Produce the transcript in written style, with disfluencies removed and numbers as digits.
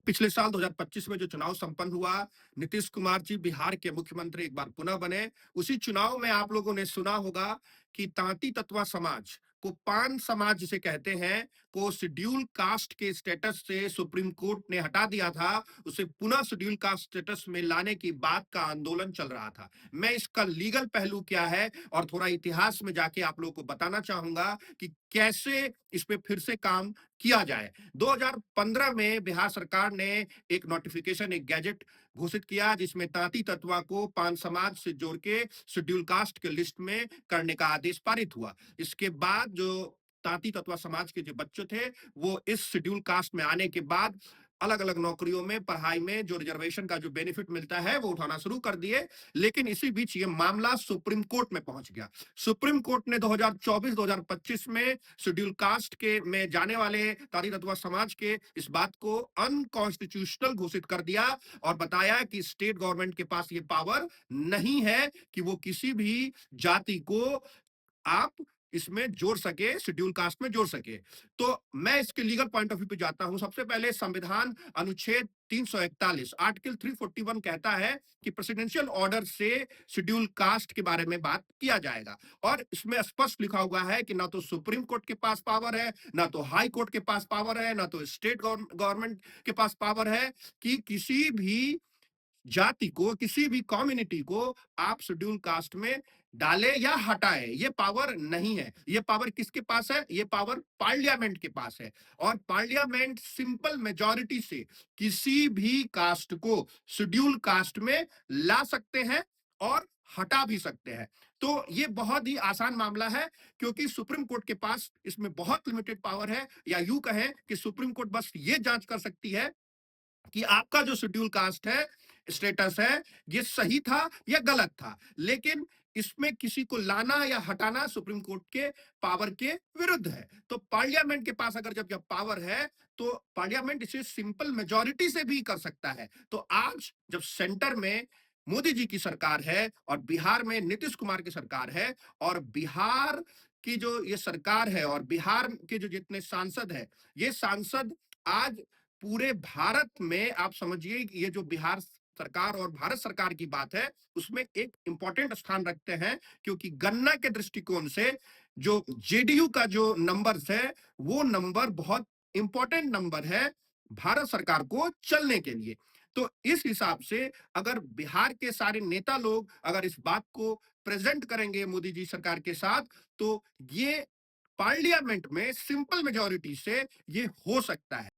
पिछले साल 2025 में जो चुनाव संपन्न हुआ, नीतीश कुमार जी बिहार के मुख्यमंत्री एक बार पुनः बने। उसी चुनाव में आप लोगों ने सुना होगा कि तांती ततवा समाज को, पान समाज जिसे कहते हैं, को शेड्यूल कास्ट के स्टेटस से सुप्रीम कोर्ट ने हटा दिया था। उसे पुनः शेड्यूल कास्ट स्टेटस में लाने की बात का आंदोलन चल रहा था। मैं इसका लीगल पहलू क्या है और थोड़ा इतिहास में जाके आप लोगों को बताना चाहूंगा कि कैसे इस पे फिर से काम किया जाए। 2015 में बिहार सरकार ने एक नोटिफिकेशन, एक गैजेट घोषित किया जिसमें तांती ततवा को पान समाज से जोड़ के शेड्यूल कास्ट के लिस्ट में करने का आदेश पारित हुआ। इसके बाद जो तांती ततवा समाज के जो बच्चे थे, वो इस शेड्यूल कास्ट में आने के बाद अलग अलग नौकरियों में, पढ़ाई में जो रिजर्वेशन का जो बेनिफिट मिलता है वो उठाना शुरू कर दिए। लेकिन इसी बीच ये मामला सुप्रीम कोर्ट में पहुंच गया। सुप्रीम कोर्ट ने 2024-2025 में शेड्यूल कास्ट के में जाने वाले तारी तत्वा समाज के इस बात को अनकॉन्स्टिट्यूशनल घोषित कर दिया और बताया कि स्टेट गवर्नमेंट के पास ये पावर नहीं है कि वो किसी भी जाति को आप इसमें जोड़ सके, शेड्यूल कास्ट में जोड़ सके। तो मैं इसके लीगल पॉइंट ऑफ व्यू पे जाता हूं। सबसे पहले संविधान अनुच्छेद 341 आर्टिकल 341 कहता है कि प्रेसिडेंशियल ऑर्डर से शेड्यूल कास्ट के बारे में बात किया जाएगा और इसमें स्पष्ट लिखा हुआ है कि ना तो सुप्रीम कोर्ट के पास पावर है, ना तो हाई कोर्ट के पास पावर है, ना तो स्टेट गवर्नमेंट के पास पावर है कि किसी भी जाति को, किसी भी कम्युनिटी को आप शेड्यूल कास्ट में डाले या हटाए। ये पावर नहीं है। ये पावर किसके पास है? ये पावर पार्लियामेंट के पास है और पार्लियामेंट सिंपल मेजॉरिटी से किसी भी कास्ट को शेड्यूल कास्ट में ला सकते हैं और हटा भी सकते हैं। तो ये बहुत ही आसान मामला है क्योंकि सुप्रीम कोर्ट के पास इसमें बहुत लिमिटेड पावर है, या यूं कहें कि सुप्रीम कोर्ट बस ये जांच कर सकती है कि आपका जो शेड्यूल कास्ट है, स्टेटस है, ये सही था या गलत था। लेकिन इसमें किसी को लाना या हटाना सुप्रीम कोर्ट के पावर के विरुद्ध है। तो पार्लियामेंट के पास अगर जब जब पावर है तो पार्लियामेंट इसे सिंपल मेजॉरिटी से भी कर सकता है। तो आज जब सेंटर में मोदी जी की सरकार है और बिहार में नीतीश कुमार की सरकार है और बिहार की जो ये सरकार है और बिहार के जो जितने सांसद है, ये सांसद आज पूरे भारत में, आप समझिए कि ये जो बिहार सरकार और भारत सरकार की बात है उसमें एक इंपॉर्टेंट स्थान रखते हैं क्योंकि गणना के दृष्टिकोण से जो जेडीयू का जो नंबर है वो नंबर बहुत इंपॉर्टेंट नंबर है भारत सरकार को चलने के लिए। तो इस हिसाब से अगर बिहार के सारे नेता लोग अगर इस बात को प्रेजेंट करेंगे मोदी जी सरकार के साथ, तो ये पार्लियामेंट में सिंपल मेजॉरिटी से ये हो सकता है।